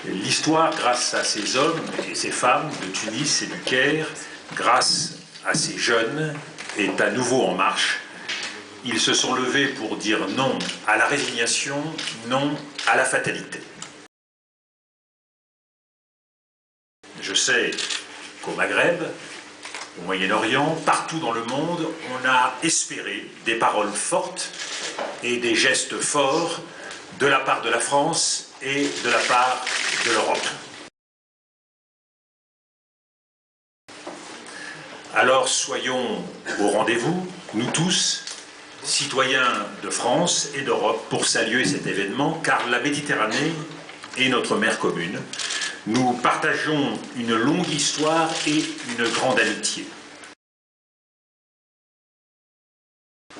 L'histoire, grâce à ces hommes et ces femmes de Tunis et du Caire, grâce à ces jeunes, est à nouveau en marche. Ils se sont levés pour dire non à la résignation, non à la fatalité. Je sais qu'au Maghreb, au Moyen-Orient, partout dans le monde, on a espéré des paroles fortes et des gestes forts de la part de la France et de la part de l'Europe. Alors soyons au rendez-vous, nous tous, citoyens de France et d'Europe, pour saluer cet événement, car la Méditerranée est notre mer commune. Nous partageons une longue histoire et une grande amitié.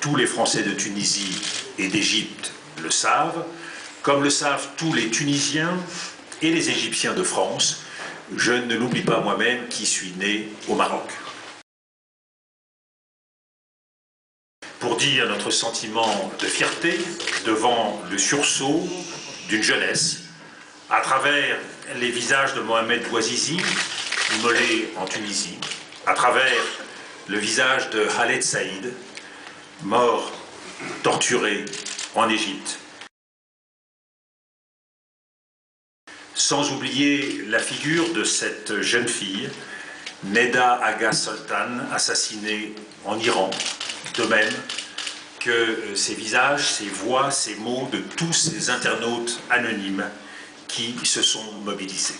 Tous les Français de Tunisie et d'Égypte le savent, comme le savent tous les Tunisiens et les Égyptiens de France. Je ne l'oublie pas moi-même qui suis né au Maroc. Pour dire notre sentiment de fierté devant le sursaut d'une jeunesse, à travers les visages de Mohamed Bouazizi, immolé en Tunisie, à travers le visage de Khaled Saïd, mort, torturé en Égypte. Sans oublier la figure de cette jeune fille, Neda Agha Soltan, assassinée en Iran, de même que ces visages, ces voix, ces mots de tous ces internautes anonymes qui se sont mobilisés.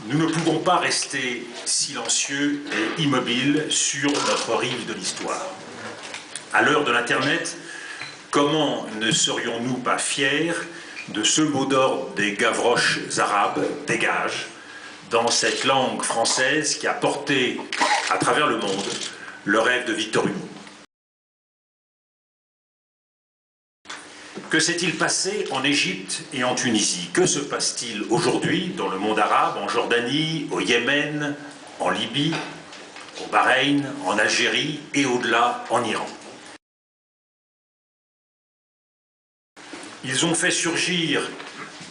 Nous ne pouvons pas rester silencieux et immobiles sur notre rive de l'histoire. À l'heure de l'Internet, comment ne serions-nous pas fiers de ce mot d'ordre des Gavroches arabes, dégage, dans cette langue française qui a porté à travers le monde le rêve de Victor Hugo. Que s'est-il passé en Égypte et en Tunisie? Que se passe-t-il aujourd'hui dans le monde arabe, en Jordanie, au Yémen, en Libye, au Bahreïn, en Algérie et au-delà en Iran? Ils ont fait surgir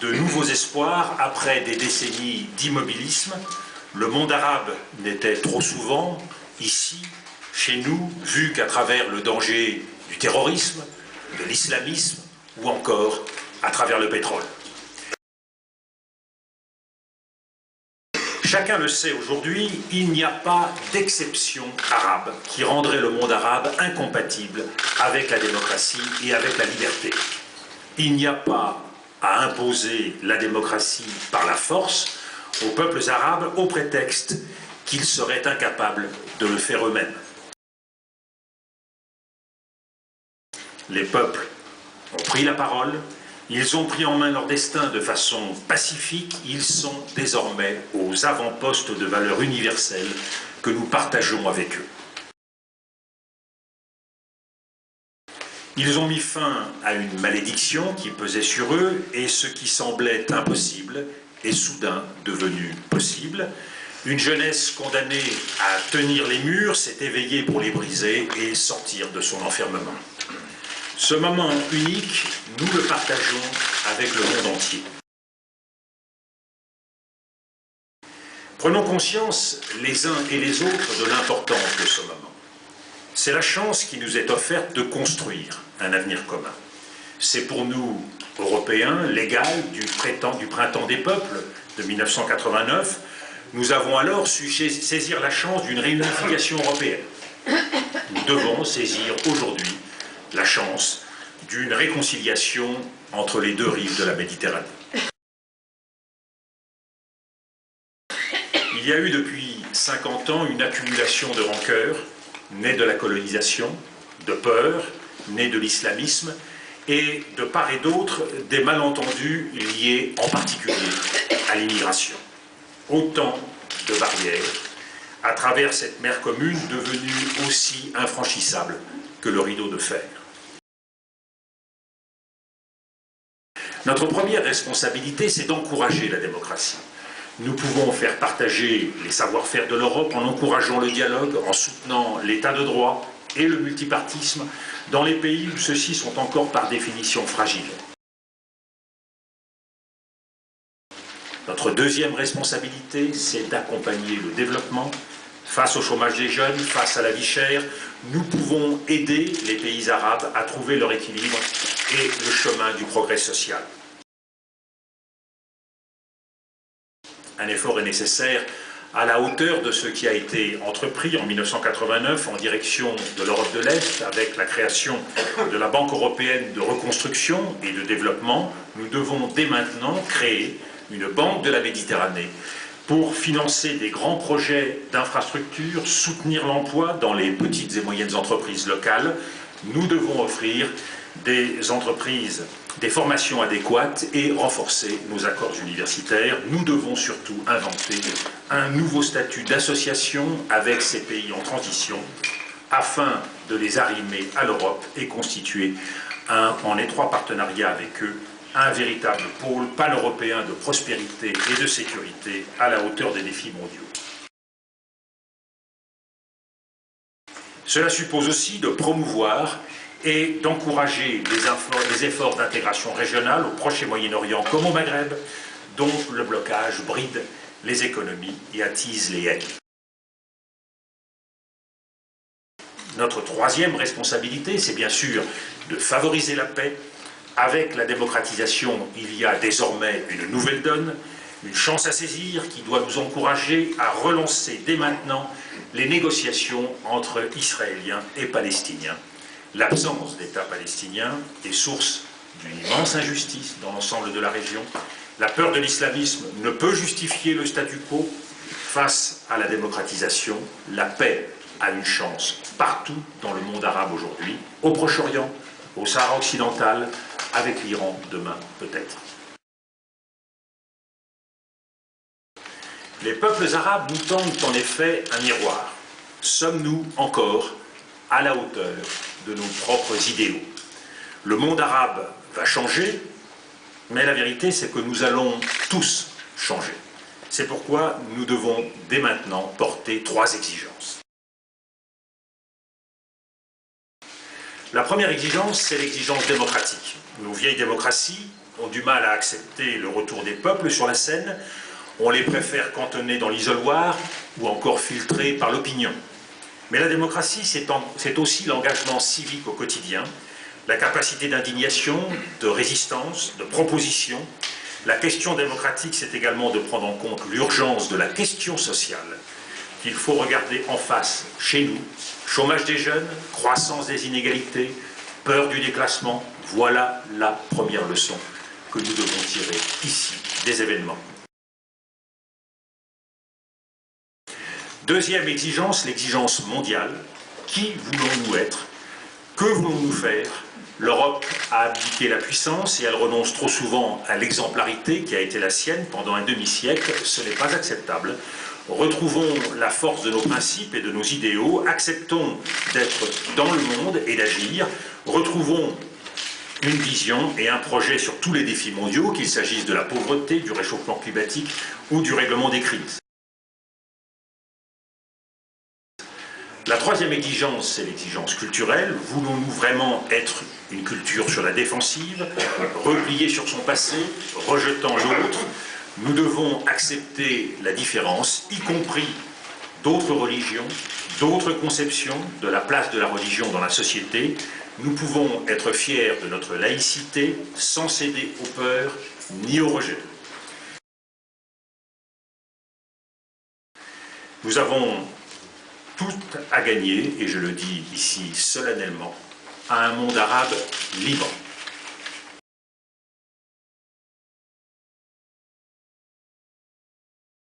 de nouveaux espoirs après des décennies d'immobilisme. Le monde arabe n'était trop souvent, ici, chez nous, vu qu'à travers le danger du terrorisme, de l'islamisme, ou encore à travers le pétrole. Chacun le sait aujourd'hui, il n'y a pas d'exception arabe qui rendrait le monde arabe incompatible avec la démocratie et avec la liberté. Il n'y a pas à imposer la démocratie par la force aux peuples arabes au prétexte qu'ils seraient incapables de le faire eux-mêmes. Les peuples ont pris la parole, ils ont pris en main leur destin de façon pacifique, ils sont désormais aux avant-postes de valeurs universelles que nous partageons avec eux. Ils ont mis fin à une malédiction qui pesait sur eux et ce qui semblait impossible est soudain devenu possible. Une jeunesse condamnée à tenir les murs s'est éveillée pour les briser et sortir de son enfermement. Ce moment unique, nous le partageons avec le monde entier. Prenons conscience les uns et les autres de l'importance de ce moment. C'est la chance qui nous est offerte de construire un avenir commun. C'est pour nous, Européens, l'égal du printemps des peuples de 1989. Nous avons alors su saisir la chance d'une réunification européenne. Nous devons saisir aujourd'hui la chance d'une réconciliation entre les deux rives de la Méditerranée. Il y a eu depuis 50 ans une accumulation de rancœurs, née de la colonisation, de peur, née de l'islamisme, et de part et d'autre des malentendus liés en particulier à l'immigration. Autant de barrières à travers cette mer commune devenue aussi infranchissable que le rideau de fer. Notre première responsabilité, c'est d'encourager la démocratie. Nous pouvons faire partager les savoir-faire de l'Europe en encourageant le dialogue, en soutenant l'état de droit et le multipartisme dans les pays où ceux-ci sont encore par définition fragiles. Notre deuxième responsabilité, c'est d'accompagner le développement. Face au chômage des jeunes, face à la vie chère, nous pouvons aider les pays arabes à trouver leur équilibre et le chemin du progrès social. Un effort est nécessaire à la hauteur de ce qui a été entrepris en 1989 en direction de l'Europe de l'Est avec la création de la Banque européenne de reconstruction et de développement. Nous devons dès maintenant créer une banque de la Méditerranée pour financer des grands projets d'infrastructures, soutenir l'emploi dans les petites et moyennes entreprises locales. Nous devons offrir des entreprises, des formations adéquates et renforcer nos accords universitaires. Nous devons surtout inventer un nouveau statut d'association avec ces pays en transition afin de les arrimer à l'Europe et constituer en étroit partenariat avec eux un véritable pôle pan-européen de prospérité et de sécurité à la hauteur des défis mondiaux. Cela suppose aussi de promouvoir et d'encourager les efforts d'intégration régionale au Proche et Moyen-Orient comme au Maghreb, dont le blocage bride les économies et attise les haines. Notre troisième responsabilité, c'est bien sûr de favoriser la paix. Avec la démocratisation, il y a désormais une nouvelle donne, une chance à saisir qui doit nous encourager à relancer dès maintenant les négociations entre Israéliens et Palestiniens. L'absence d'État palestinien est source d'une immense injustice dans l'ensemble de la région. La peur de l'islamisme ne peut justifier le statu quo. Face à la démocratisation, la paix a une chance partout dans le monde arabe aujourd'hui, au Proche-Orient, au Sahara occidental, avec l'Iran demain peut-être. Les peuples arabes nous tendent en effet un miroir. Sommes-nous encore à la hauteur de nos propres idéaux? Le monde arabe va changer, mais la vérité c'est que nous allons tous changer. C'est pourquoi nous devons dès maintenant porter trois exigences. La première exigence, c'est l'exigence démocratique. Nos vieilles démocraties ont du mal à accepter le retour des peuples sur la scène. On les préfère cantonner dans l'isoloir ou encore filtrés par l'opinion. Mais la démocratie, c'est aussi l'engagement civique au quotidien, la capacité d'indignation, de résistance, de proposition. La question démocratique, c'est également de prendre en compte l'urgence de la question sociale qu'il faut regarder en face chez nous. Chômage des jeunes, croissance des inégalités, peur du déclassement, voilà la première leçon que nous devons tirer ici des événements. Deuxième exigence, l'exigence mondiale. Qui voulons-nous être? Que voulons-nous faire? L'Europe a abdiqué la puissance et elle renonce trop souvent à l'exemplarité qui a été la sienne pendant un demi-siècle. Ce n'est pas acceptable. Retrouvons la force de nos principes et de nos idéaux, acceptons d'être dans le monde et d'agir, retrouvons une vision et un projet sur tous les défis mondiaux, qu'il s'agisse de la pauvreté, du réchauffement climatique ou du règlement des crises. La troisième exigence, c'est l'exigence culturelle. Voulons-nous vraiment être une culture sur la défensive, repliée sur son passé, rejetant l'autre? Nous devons accepter la différence, y compris d'autres religions, d'autres conceptions de la place de la religion dans la société. Nous pouvons être fiers de notre laïcité sans céder aux peurs ni au rejet. Nous avons tout à gagner, et je le dis ici solennellement, à un monde arabe libre.